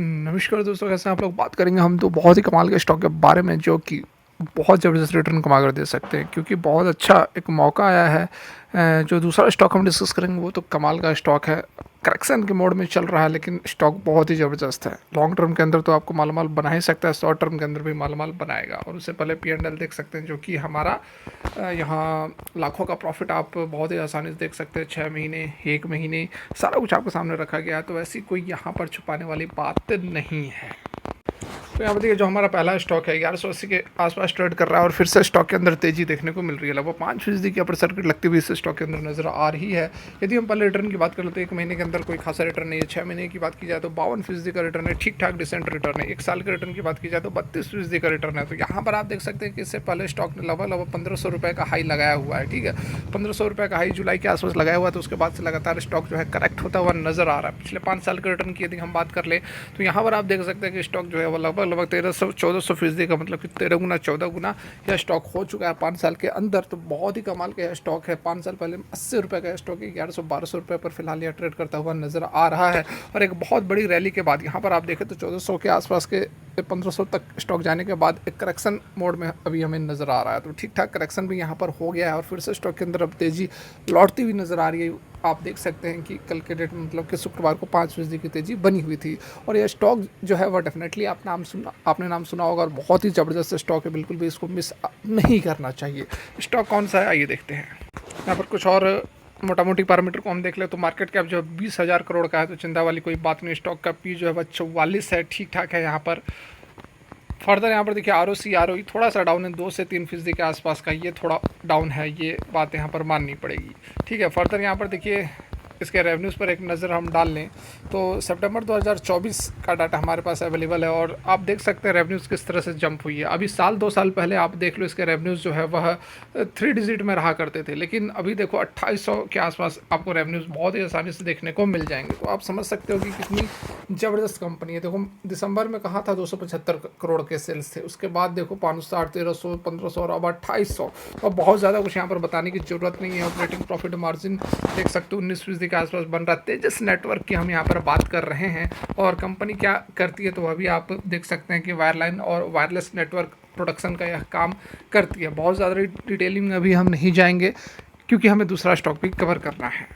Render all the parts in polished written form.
नमस्कार दोस्तों, कैसे हैं आप लोग। बात करेंगे हम तो बहुत ही कमाल के स्टॉक के बारे में जो कि बहुत ज़बरदस्त रिटर्न कमा कर दे सकते हैं, क्योंकि बहुत अच्छा एक मौका आया है। जो दूसरा स्टॉक हम डिस्कस करेंगे वो तो कमाल का स्टॉक है। करेक्शन के मोड में चल रहा है लेकिन स्टॉक बहुत ही ज़बरदस्त है। लॉन्ग टर्म के अंदर तो आपको मालामाल बना ही सकता है, शॉर्ट टर्म के अंदर भी मालामाल बनाएगा। और उससे पहले P&L देख सकते हैं जो कि हमारा यहाँ लाखों का प्रॉफिट आप बहुत ही आसानी से देख सकते हैं। 6 महीने, 1 महीने, सारा कुछ आपके सामने रखा गया है, तो ऐसी कोई यहाँ पर छुपाने वाली बात नहीं है। तो यहाँ पर देखिए जो हमारा पहला स्टॉक है 1180 के आसपास ट्रेड कर रहा है और फिर से स्टॉक के अंदर तेजी देखने को मिल रही है। लगभग 5% की अपर सर्किट लगती हुई इस स्टॉक के अंदर नजर आ रही है। यदि हम पहले रिटर्न की बात कर लेते हैं, 1 महीने के अंदर कोई खासा रिटर्न नहीं है। 6 महीने की बात की जाए तो 52% का रिटर्न है, ठीक ठाक डिसेंट रिटर्न है। 1 साल के रिटर्न की बात की जाए तो 32% का रिटर्न है। तो यहाँ पर आप देख सकते हैं कि इससे पहले स्टॉक ने लगभग 1500 रुपये का हाई लगाया हुआ है। ठीक है, 1500 रुपये का हाई जुलाई के आसपास लगाया हुआ है। तो उसके बाद से लगातार स्टॉक जो है करेक्ट होता हुआ नजर आ रहा है। पिछले 5 साल के रिटर्न की यदि हम बात कर ले तो यहाँ पर आप देख सकते हैं कि स्टॉक जो है वो लगभग 1300-1400% का, मतलब कि 13 गुना 14 गुना यह स्टॉक हो चुका है 5 साल के अंदर। तो बहुत ही कमाल का यह स्टॉक है। 5 साल पहले 80 रुपये का स्टॉक 1100-1200 रुपये पर फिलहाल यह ट्रेड करता हुआ नजर आ रहा है। और एक बहुत बड़ी रैली के बाद यहाँ पर आप देखें तो 1400 के आसपास के 1500 तक स्टॉक जाने के बाद एक करेक्शन मोड में अभी हमें नजर आ रहा है। तो ठीक ठाक करेक्शन भी यहाँ पर हो गया है और फिर से स्टॉक के अंदर अब तेजी लौटती हुई नजर आ रही है। आप देख सकते हैं कि कल के डेट में, मतलब कि शुक्रवार को 5% की तेजी बनी हुई थी। और यह स्टॉक जो है वह डेफिनेटली आपने नाम सुना होगा और बहुत ही ज़बरदस्त स्टॉक है। बिल्कुल भी इसको मिस नहीं करना चाहिए। स्टॉक कौन सा है आइए देखते हैं। यहाँ पर कुछ और मोटा मोटी पैरामीटर को हम देख ले तो मार्केट कैप जो है 20,000 करोड़ का है, तो चिंता वाली कोई बात नहीं। स्टॉक का पी जो है वह 44 है, ठीक ठाक है। यहाँ पर फर्दर यहाँ पर देखिए ROE थोड़ा सा डाउन है, 2 से 3% के आसपास का, ये थोड़ा डाउन है, ये बात यहाँ पर माननी पड़ेगी। ठीक है, फर्दर यहाँ पर देखिए इसके रेवेन्यूज़ पर एक नज़र हम डाल लें तो सितंबर 2024 का डाटा हमारे पास अवेलेबल है और आप देख सकते हैं रेवेन्यूज़ किस तरह से जंप हुई है। अभी 2 साल पहले आप देख लो इसके रेवेन्यूज़ जो है वह 3 डिजिट में रहा करते थे, लेकिन अभी देखो 2800 के आसपास आपको रेवेन्यूज़ बहुत ही आसानी से देखने को मिल जाएंगे। तो आप समझ सकते हो कि कितनी ज़बरदस्त कंपनी है। देखो दिसंबर में कहा था 275 करोड़ के सेल्स थे, उसके बाद देखो 560, 1300, 1500 और अब 2800। तो बहुत ज़्यादा कुछ यहाँ पर बताने की ज़रूरत नहीं है। ऑपरेटिंग प्रॉफिट मार्जिन देख सकते हो 19% के आसपास बन रहा है। तेजस नेटवर्क की हम यहाँ पर बात कर रहे हैं और कंपनी क्या करती है तो अभी आप देख सकते हैं कि वायरलाइन और वायरलेस नेटवर्क प्रोडक्शन का यह काम करती है। बहुत ज़्यादा डिटेलिंग में अभी हम नहीं जाएंगे क्योंकि हमें दूसरा स्टॉक भी कवर करना है।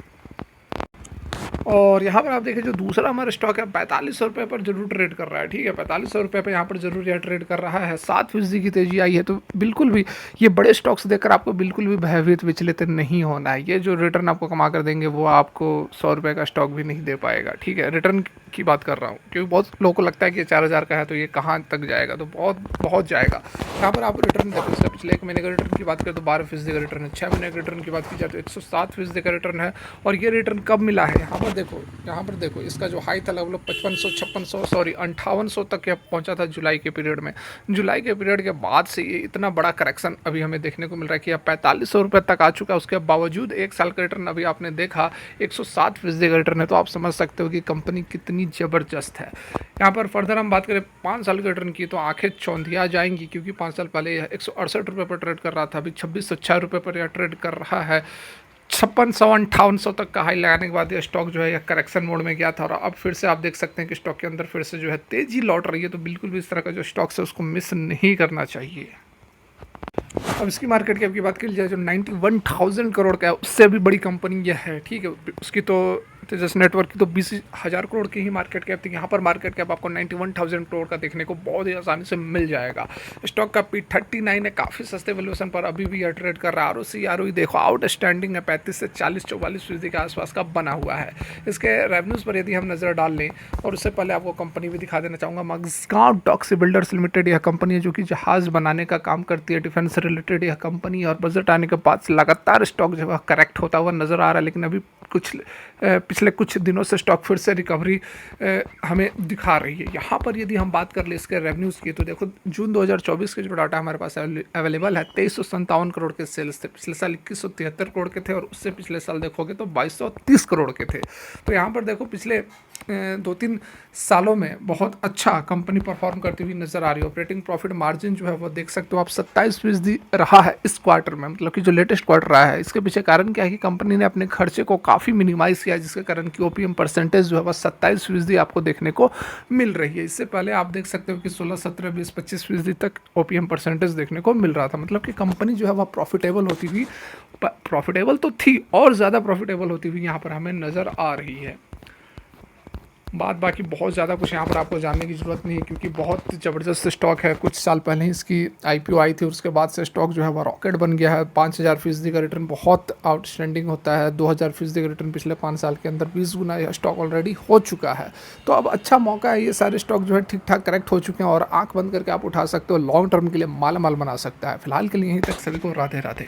और यहाँ पर आप देखिए जो दूसरा हमारा स्टॉक है 4500 रुपये पर जरूर ट्रेड कर रहा है। ठीक है, 4500 रुपये पर यहाँ पर जरूर यह ट्रेड कर रहा है। 7% की तेजी आई है। तो बिल्कुल भी ये बड़े स्टॉक्स देखकर आपको बिल्कुल भी भयभीत विचलित नहीं होना है। ये जो रिटर्न आपको कमा कर देंगे वो आपको 100 रुपये का स्टॉक भी नहीं दे पाएगा। ठीक है, रिटर्न की बात कर रहा हूँ क्योंकि बहुत लोगों को लगता है कि 4000 का है तो ये कहाँ तक जाएगा, तो बहुत बहुत जाएगा। यहाँ पर आप रिटर्न देखो, पिछले 1 महीने का रिटर्न की बात करें तो 12% का रिटर्न है। 6 महीने के रिटर्न की बात की जाए तो 107% का रिटर्न है। और ये रिटर्न कब मिला है यहाँ पर देखो, यहाँ पर देखो इसका जो हाई था लगभग 5800 तक यह पहुंचा था जुलाई के पीरियड में। जुलाई के पीरियड के बाद से ये इतना बड़ा करेक्शन अभी हमें देखने को मिल रहा है कि अब 4500 रुपये तक आ चुका है। उसके बावजूद 1 साल का रिटर्न अभी आपने देखा 107% का रिटर्न है। तो आप समझ सकते हो कि कंपनी कितनी ज़बरदस्त है। यहाँ पर फर्दर हम बात करें 5 साल के रिटर्न की तो आंखें चौंधिया जाएंगी, क्योंकि 5 साल पहले यह 168 रुपये पर ट्रेड कर रहा था, अभी 2606 रुपये पर यह ट्रेड कर रहा है। 5600-5800 तक का हाई लगाने के बाद ये स्टॉक जो है यह करेक्शन मोड में गया था और अब फिर से आप देख सकते हैं कि स्टॉक के अंदर फिर से जो है तेजी लौट रही है। तो बिल्कुल भी इस तरह का जो स्टॉक्स है उसको मिस नहीं करना चाहिए। अब इसकी मार्केट कैप की बात की जाए जो 91,000 करोड़ का है, उससे भी बड़ी कंपनी यह है। ठीक है, उसकी तो तेजस नेटवर्क की तो 20,000 करोड़ की ही मार्केट कैप थी। यहाँ पर मार्केट कैप आपको 91,000 करोड़ का देखने को बहुत ही आसानी से मिल जाएगा। स्टॉक का P39 है, काफ़ी सस्ते वैल्यूएशन पर अभी भी यह ट्रेड कर रहा है। ROE देखो आउटस्टैंडिंग है, 35 से 40-44% के आसपास का बना हुआ है। इसके रेवेन्यूज़ पर यदि हम नज़र डाल लें और उससे पहले आपको कंपनी भी दिखा देना चाहूँगा। मजगांव डॉक बिल्डर्स लिमिटेड यह कंपनी है जो कि जहाज़ बनाने का काम करती है, डिफेंस से रिलेटेड यह कंपनी। और बजट आने के बाद से लगातार स्टॉक जो है करेक्ट होता हुआ नज़र आ रहा है, लेकिन अभी पिछले कुछ दिनों से स्टॉक फिर से रिकवरी हमें दिखा रही है। यहाँ पर यदि हम बात कर ले इसके रेवेन्यूज़ की तो देखो जून 2024 के जो डाटा हमारे पास अवेलेबल है 2357 करोड़ के सेल्स थे। पिछले साल 2173 करोड़ के थे और उससे पिछले साल देखोगे तो 2230 करोड़ के थे। तो यहाँ पर देखो पिछले 2-3 सालों में बहुत अच्छा कंपनी परफॉर्म करती हुई नज़र आ रही है। ऑपरेटिंग प्रॉफिट मार्जिन जो है वो देख सकते हो आप 27% रहा है इस क्वार्टर में, मतलब कि जो लेटेस्ट क्वार्टर रहा है। इसके पीछे कारण क्या है कि कंपनी ने अपने खर्चे को काफ़ी मिनिमाइज़ किया, जिसके कारण कि ओपीएम परसेंटेज जो है वह 27% आपको देखने को मिल रही है। इससे पहले आप देख सकते हो कि 16, 17, 20, 25% तक ओपीएम परसेंटेज देखने को मिल रहा था। मतलब कि कंपनी जो है वह प्रॉफिटेबल होती हुई, प्रॉफिटेबल तो थी और ज़्यादा प्रॉफिटेबल होती हुई यहाँ पर हमें नज़र आ रही है। बात बाकी बहुत ज़्यादा कुछ यहाँ पर आपको जानने की ज़रूरत नहीं है, क्योंकि बहुत ज़बरदस्त स्टॉक है। कुछ साल पहले ही इसकी आईपीओ आई थी और उसके बाद से स्टॉक जो है वो रॉकेट बन गया है। 5000% का रिटर्न बहुत आउटस्टैंडिंग होता है। 2000% का रिटर्न पिछले 5 साल के अंदर 20 गुना यह स्टॉक ऑलरेडी हो चुका है। तो अब अच्छा मौका है, ये सारे स्टॉक जो है ठीक ठाक करेक्ट हो चुके हैं और आँख बंद करके आप उठा सकते हो, लॉन्ग टर्म के लिए माला माल बना सकता है। फिलहाल के लिए यहीं तक, सभी को राधे राधे।